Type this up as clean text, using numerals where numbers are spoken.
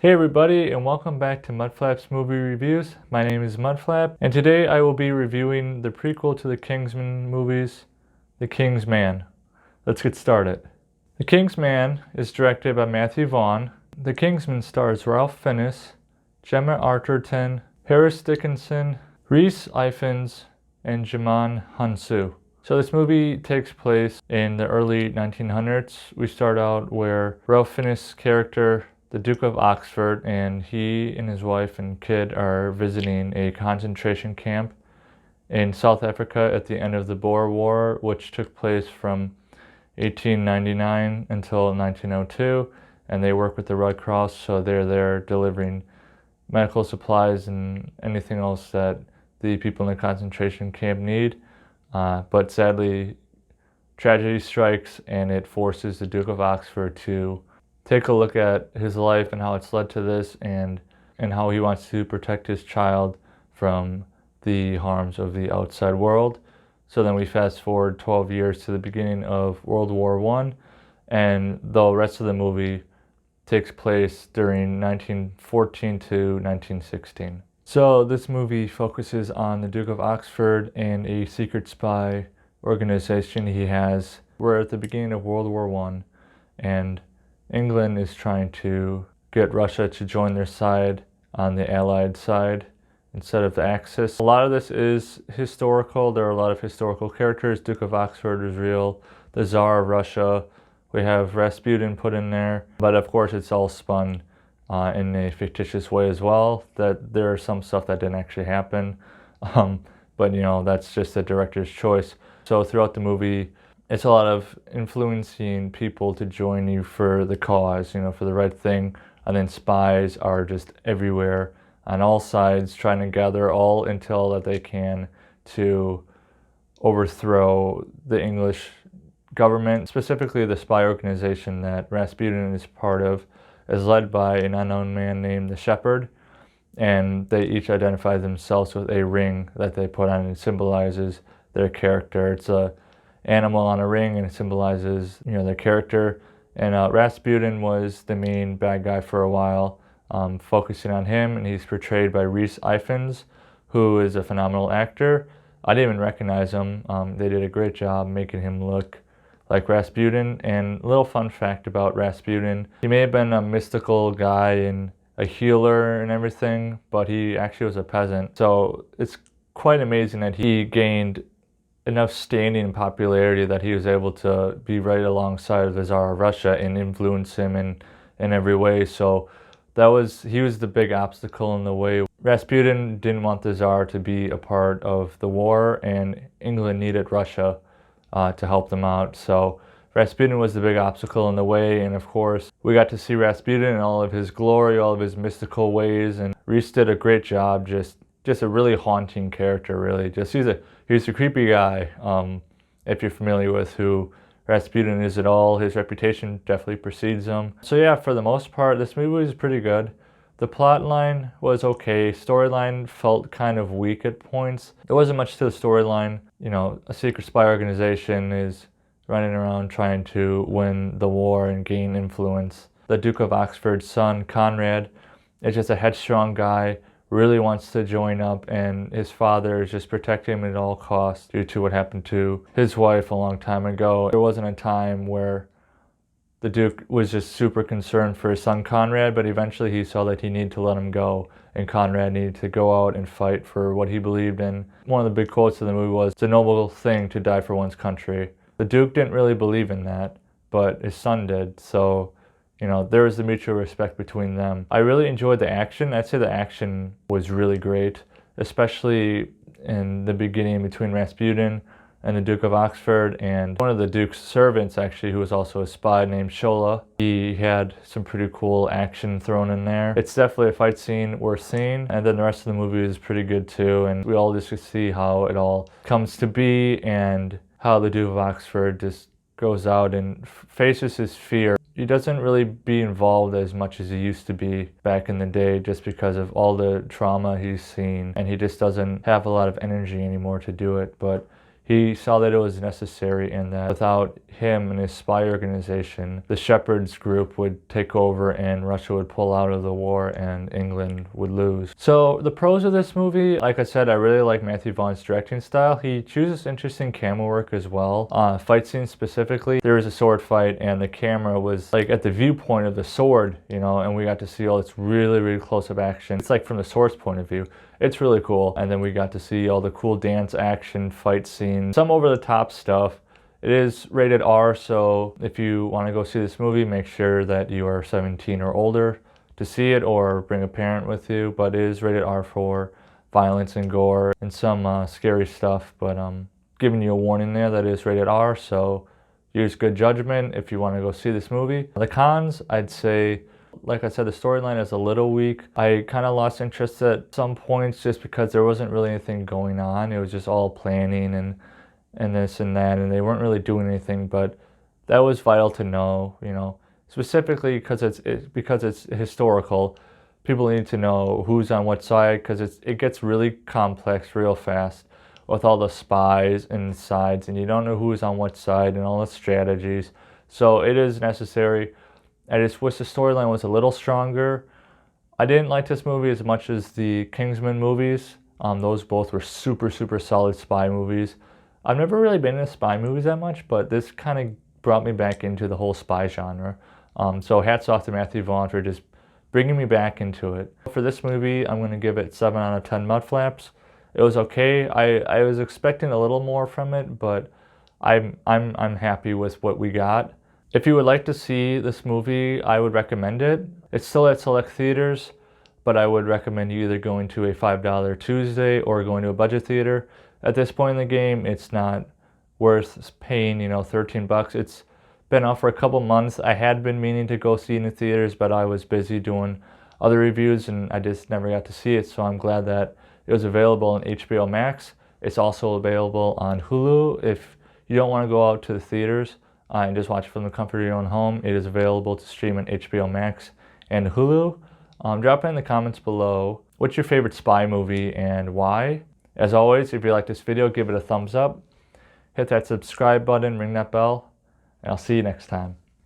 Hey everybody, and welcome back to Mudflap's movie reviews. My name is Mudflap, and today I will be reviewing the prequel to the Kingsman movies, The King's Man. Let's get started. The King's Man is directed by Matthew Vaughn. The Kingsman stars Ralph Fiennes, Gemma Arterton, Harris Dickinson, Rhys Ifans, and Djimon Hounsou. So this movie takes place in the early 1900s. We start out where Ralph Fiennes' character, the Duke of Oxford, and he and his wife and kid are visiting a concentration camp in South Africa at the end of the Boer War, which took place from 1899 until 1902, and they work with the Red Cross, so they're there delivering medical supplies and anything else that the people in the concentration camp need. But sadly, tragedy strikes and it forces the Duke of Oxford to take a look at his life and how it's led to this, and how he wants to protect his child from the harms of the outside world. So then we fast forward 12 years to the beginning of World War I, and the rest of the movie takes place during 1914 to 1916. So this movie focuses on the Duke of Oxford and a secret spy organization he has. We're at the beginning of World War I, and England is trying to get Russia to join their side on the Allied side instead of the Axis. A lot of this is historical. There are a lot of historical characters. Duke of Oxford is real. The Tsar of Russia. We have Rasputin put in there. But of course it's all spun in a fictitious way as well. That there are some stuff that didn't actually happen. But you know, that's just the director's choice. So throughout the movie, it's a lot of influencing people to join you for the cause, you know, for the right thing. And then spies are just everywhere on all sides, trying to gather all intel that they can to overthrow the English government. Specifically, the spy organization that Rasputin is part of is led by an unknown man named the Shepherd. And they each identify themselves with a ring that they put on, and it symbolizes their character. It's a animal on a ring, and it symbolizes, you know, their character. And Rasputin was the main bad guy for a while, focusing on him, and he's portrayed by Rhys Ifans, who is a phenomenal actor. I didn't even recognize him. They did a great job making him look like Rasputin. And a little fun fact about Rasputin, he may have been a mystical guy and a healer and everything, but he actually was a peasant. So it's quite amazing that he gained enough standing and popularity that he was able to be right alongside of the Tsar of Russia and influence him in every way. So he was the big obstacle in the way. Rasputin didn't want the Tsar to be a part of the war, and England needed Russia to help them out. So Rasputin was the big obstacle in the way, and of course we got to see Rasputin in all of his glory, all of his mystical ways, and Rhys did a great job. Just a really haunting character, really. He's a creepy guy. If you're familiar with who Rasputin is at all, his reputation definitely precedes him. So yeah, for the most part, this movie was pretty good. The plot line was okay. Storyline felt kind of weak at points. There wasn't much to the storyline. You know, a secret spy organization is running around trying to win the war and gain influence. The Duke of Oxford's son, Conrad, is just a headstrong guy, really wants to join up, and his father is just protecting him at all costs due to what happened to his wife a long time ago. There wasn't a time where the Duke was just super concerned for his son Conrad, but eventually he saw that he needed to let him go, and Conrad needed to go out and fight for what he believed in. One of the big quotes of the movie was, "It's a noble thing to die for one's country." The Duke didn't really believe in that, but his son did, so you know, there was the mutual respect between them. I really enjoyed the action. I'd say the action was really great, especially in the beginning between Rasputin and the Duke of Oxford, and one of the Duke's servants, actually, who was also a spy, named Shola. He had some pretty cool action thrown in there. It's definitely a fight scene worth seeing, and then the rest of the movie is pretty good too, and we all just get to see how it all comes to be, and how the Duke of Oxford just goes out and faces his fear. He doesn't really be involved as much as he used to be back in the day, just because of all the trauma he's seen, and he just doesn't have a lot of energy anymore to do it. But He saw that it was necessary and that without him and his spy organization, the Shepherds group would take over and Russia would pull out of the war and England would lose. So the pros of this movie, like I said, I really like Matthew Vaughn's directing style. He chooses interesting camera work as well. Fight scenes specifically, there was a sword fight and the camera was like at the viewpoint of the sword, you know, and we got to see all this really, really close-up action. It's like from the sword's point of view. It's really cool. And then we got to see all the cool dance action, fight scenes, some over-the-top stuff. It is rated R, so if you want to go see this movie, make sure that you are 17 or older to see it, or bring a parent with you. But it is rated R for violence and gore and some scary stuff. But giving you a warning there that it is rated R, so use good judgment if you want to go see this movie. The cons, I'd say, like I said, the storyline is a little weak. I kind of lost interest at some points just because there wasn't really anything going on. It was just all planning and this and that, and they weren't really doing anything, but that was vital to know, you know, specifically because it's historical. People need to know who's on what side, because it gets really complex real fast with all the spies and sides, and you don't know who's on what side and all the strategies. So it is necessary. I just wish the storyline was a little stronger. I didn't like this movie as much as the Kingsman movies. Those both were super, super solid spy movies. I've never really been into spy movies that much, but this kind of brought me back into the whole spy genre. So hats off to Matthew Vaughn for just bringing me back into it. For this movie, I'm going to give it 7 out of 10 Mudflaps. It was okay. I was expecting a little more from it, but I'm happy with what we got. If you would like to see this movie, I would recommend it. It's still at select theaters, but I would recommend you either going to a $5 Tuesday or going to a budget theater. At this point in the game, it's not worth paying, you know, 13 bucks. It's been out for a couple months. I had been meaning to go see it in the theaters, but I was busy doing other reviews and I just never got to see it. So I'm glad that it was available on HBO Max. It's also available on Hulu. If you don't want to go out to the theaters and just watch it from the comfort of your own home, it is available to stream on HBO Max and Hulu. Drop it in the comments below. What's your favorite spy movie and why? As always, if you like this video, give it a thumbs up. Hit that subscribe button, ring that bell, and I'll see you next time.